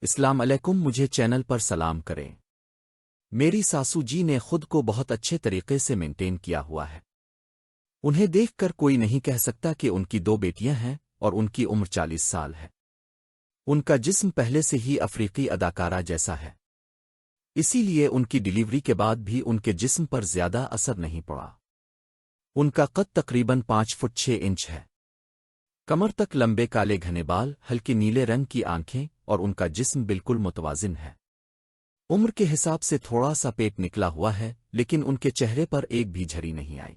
السلام علیکم، مجھے چینل پر سلام کریں۔ میری ساسو جی نے خود کو بہت اچھے طریقے سے مینٹین کیا ہوا ہے۔ انہیں دیکھ کر کوئی نہیں کہہ سکتا کہ ان کی 2 بیٹیاں ہیں اور ان کی عمر 40 سال ہے۔ ان کا جسم پہلے سے ہی افریقی اداکارہ جیسا ہے، اسی لیے ان کی ڈیلیوری کے بعد بھی ان کے جسم پر زیادہ اثر نہیں پڑا۔ ان کا قد تقریباً 5 فٹ 6 انچ ہے۔ کمر تک لمبے کالے گھنے بال، ہلکے نیلے رنگ کی آنکھیں اور ان کا جسم بالکل متوازن ہے۔ عمر کے حساب سے تھوڑا سا پیٹ نکلا ہوا ہے، لیکن ان کے چہرے پر ایک بھی جھری نہیں آئی۔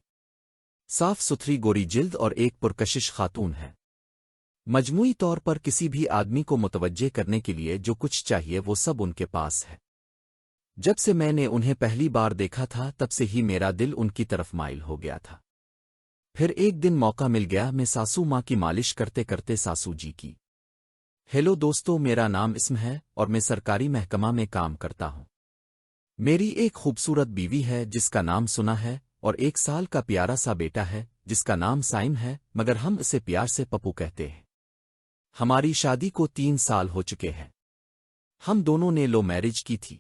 صاف ستھری گوری جلد اور ایک پرکشش خاتون ہے۔ مجموعی طور پر کسی بھی آدمی کو متوجہ کرنے کے لیے جو کچھ چاہیے وہ سب ان کے پاس ہے۔ جب سے میں نے انہیں پہلی بار دیکھا تھا تب سے ہی میرا دل ان کی طرف مائل ہو گیا تھا۔ پھر ایک دن موقع مل گیا، میں ساسو ماں کی مالش کرتے کرتے ساسو جی کی۔ ہیلو دوستو، میرا نام اسم ہے اور میں سرکاری محکمہ میں کام کرتا ہوں۔ میری ایک خوبصورت بیوی ہے جس کا نام سنا ہے، اور 1 سال کا پیارا سا بیٹا ہے جس کا نام سائم ہے، مگر ہم اسے پیار سے پپو کہتے ہیں۔ ہماری شادی کو 3 سال ہو چکے ہیں۔ ہم دونوں نے لو میرج کی تھی،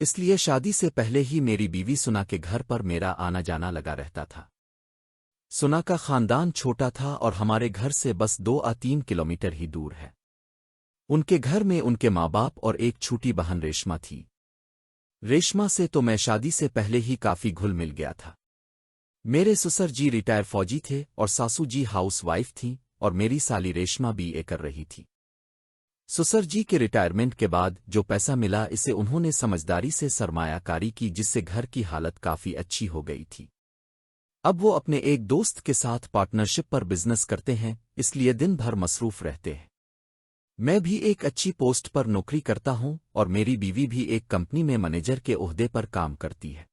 اس لیے شادی سے پہلے ہی میری بیوی سنا کے گھر پر میرا آنا جانا لگا رہتا تھا۔ سنا کا خاندان چھوٹا تھا اور ہمارے گھر سے بس 2 یا 3 کلومیٹر ہی دور ہے۔ ان کے گھر میں ان کے ماں باپ اور ایک چھوٹی بہن ریشما تھی۔ ریشما سے تو میں شادی سے پہلے ہی کافی گھل مل گیا تھا۔ میرے سسر جی ریٹائر فوجی تھے اور ساسو جی ہاؤس وائف تھیں، اور میری سالی ریشما بھی اے کر رہی تھی۔ سسر جی کے ریٹائرمنٹ کے بعد جو پیسہ ملا اسے انہوں نے سمجھداری سے سرمایہ کاری کی، جس سے گھر کی حالت کافی اچھی ہو گئی تھی۔ اب وہ اپنے ایک دوست کے ساتھ پارٹنرشپ پر بزنس کرتے ہیں، اس لیے دن بھر مصروف رہتے ہیں۔ میں بھی ایک اچھی پوسٹ پر نوکری کرتا ہوں اور میری بیوی بھی ایک کمپنی میں مینیجر کے عہدے پر کام کرتی ہے۔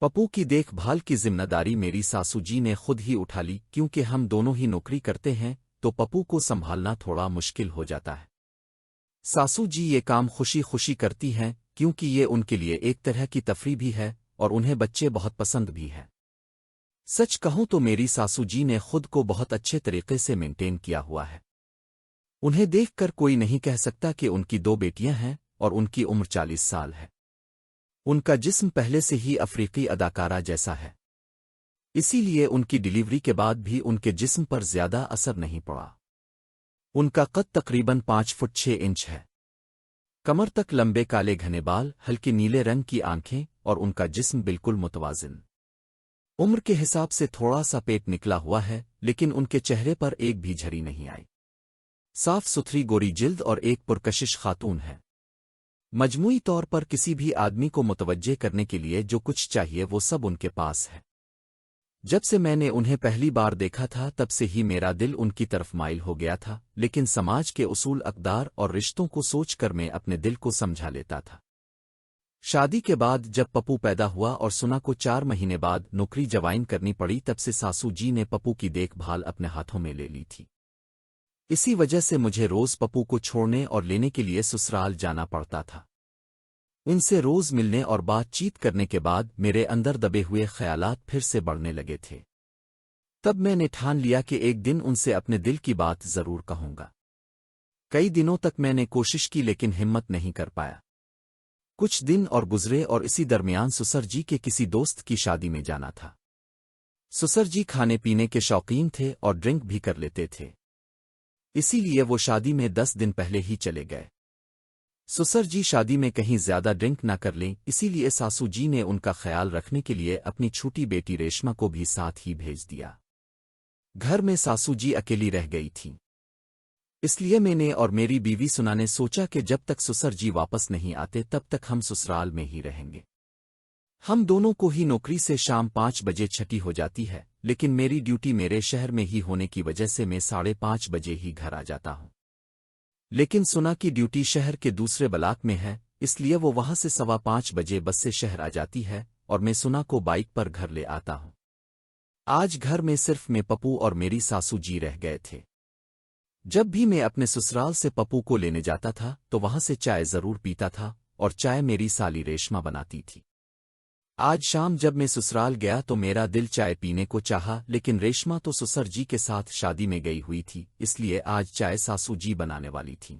پپو کی دیکھ بھال کی ذمہ داری میری ساسو جی نے خود ہی اٹھا لی، کیونکہ ہم دونوں ہی نوکری کرتے ہیں تو پپو کو سنبھالنا تھوڑا مشکل ہو جاتا ہے۔ ساسو جی یہ کام خوشی خوشی کرتی ہیں، کیونکہ یہ ان کے لیے ایک طرح کی تفریح بھی ہے اور انہیں بچے بہت پسند بھی ہے۔ سچ کہوں تو میری ساسو جی نے خود کو بہت اچھے طریقے سے مینٹین کیا ہوا ہے۔ انہیں دیکھ کر کوئی نہیں کہہ سکتا کہ ان کی 2 بیٹیاں ہیں اور ان کی عمر 40 سال ہے۔ ان کا جسم پہلے سے ہی افریقی اداکارہ جیسا ہے، اسی لیے ان کی ڈیلیوری کے بعد بھی ان کے جسم پر زیادہ اثر نہیں پڑا۔ ان کا قد تقریباً 5 فٹ 6 انچ ہے۔ کمر تک لمبے کالے گھنے بال، ہلکے نیلے رنگ کی آنکھیں اور ان کا جسم بالکل متوازن۔ عمر کے حساب سے تھوڑا سا پیٹ نکلا ہوا ہے، لیکن ان کے چہرے پر ایک بھی جھری نہیں آئی۔ صاف ستھری گوری جلد اور ایک پرکشش خاتون ہے۔ مجموعی طور پر کسی بھی آدمی کو متوجہ کرنے کے لیے جو کچھ چاہیے وہ سب ان کے پاس ہے۔ جب سے میں نے انہیں پہلی بار دیکھا تھا تب سے ہی میرا دل ان کی طرف مائل ہو گیا تھا، لیکن سماج کے اصول اقدار اور رشتوں کو سوچ کر میں اپنے دل کو سمجھا لیتا تھا۔ شادی کے بعد جب پپو پیدا ہوا اور سنا کو 4 مہینے بعد نوکری جوائن کرنی پڑی، تب سے ساسو جی نے پپو کی دیکھ بھال اپنے ہاتھوں میں لے لی تھی۔ اسی وجہ سے مجھے روز پپو کو چھوڑنے اور لینے کے لیے سسرال جانا پڑتا تھا۔ ان سے روز ملنے اور بات چیت کرنے کے بعد میرے اندر دبے ہوئے خیالات پھر سے بڑھنے لگے تھے۔ تب میں نے ٹھان لیا کہ ایک دن ان سے اپنے دل کی بات ضرور کہوں گا۔ کئی دنوں تک میں نے کوشش کی لیکن ہمت نہیں کر پایا۔ کچھ دن اور گزرے اور اسی درمیان سسر جی کے کسی دوست کی شادی میں جانا تھا۔ سسر جی کھانے پینے کے شوقین تھے اور ڈرنک بھی کر لیتے تھے، اسی لیے وہ شادی میں 10 دن پہلے ہی چلے گئے۔ سسر جی شادی میں کہیں زیادہ ڈرنک نہ کر لیں، اسی لیے ساسو جی نے ان کا خیال رکھنے کے لیے اپنی چھوٹی بیٹی ریشما کو بھی ساتھ ہی بھیج دیا۔ گھر میں ساسو جی اکیلی رہ گئی تھیں، اس لیے میں نے اور میری بیوی سنا نے سوچا کہ جب تک سسر جی واپس نہیں آتے تب تک ہم سسرال میں ہی رہیں گے۔ ہم دونوں کو ہی نوکری سے شام 5 بجے چھٹی ہو جاتی ہے، لیکن میری ڈیوٹی میرے شہر میں ہی ہونے کی وجہ سے میں 5:30 بجے ہی گھر آ جاتا ہوں۔ لیکن سنا کی ڈیوٹی شہر کے دوسرے بلاک میں ہے، اس لیے وہ وہاں سے 5:15 بجے بس سے شہر آ جاتی ہے اور میں سنا کو بائک پر گھر لے آتا ہوں۔ آج گھر میں صرف میں پپو اور میری ساسو جی رہ گئے تھے۔ جب بھی میں اپنے سسرال سے پپو کو لینے جاتا تھا تو وہاں سے چائے ضرور پیتا تھا، اور چائے میری سالی ریشما بناتی تھی۔ آج شام جب میں سسرال گیا تو میرا دل چائے پینے کو چاہا، لیکن ریشما تو سسر جی کے ساتھ شادی میں گئی ہوئی تھی، اس لیے آج چائے ساسو جی بنانے والی تھیں۔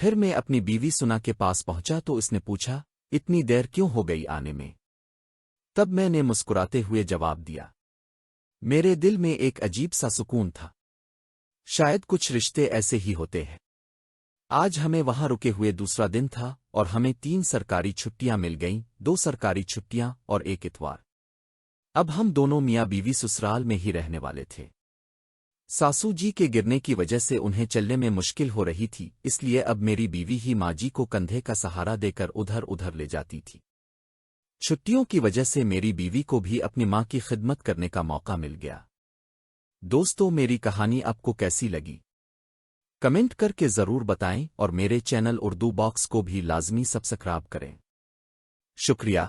پھر میں اپنی بیوی سنا کے پاس پہنچا تو اس نے پوچھا، اتنی دیر کیوں ہو گئی آنے میں؟ تب میں نے مسکراتے ہوئے جواب دیا، میرے دل میں ایک عجیب سا سکون تھا، شاید کچھ رشتے ایسے ہی ہوتے ہیں۔ آج ہمیں وہاں رکے ہوئے دوسرا دن تھا اور ہمیں 3 سرکاری چھٹیاں مل گئیں، 2 سرکاری چھٹیاں اور ایک اتوار۔ اب ہم دونوں میاں بیوی سسرال میں ہی رہنے والے تھے۔ ساسو جی کے گرنے کی وجہ سے انہیں چلنے میں مشکل ہو رہی تھی، اس لیے اب میری بیوی ہی ماں جی کو کندھے کا سہارا دے کر ادھر ادھر لے جاتی تھی۔ چھٹیوں کی وجہ سے میری بیوی کو بھی اپنی ماں کی خدمت کرنے کا موقع مل گیا۔ دوستو، میری کہانی آپ کو کیسی لگی؟ کمنٹ کر کے ضرور بتائیں اور میرے چینل اردو باکس کو بھی لازمی سبسکرائب کریں۔ شکریہ۔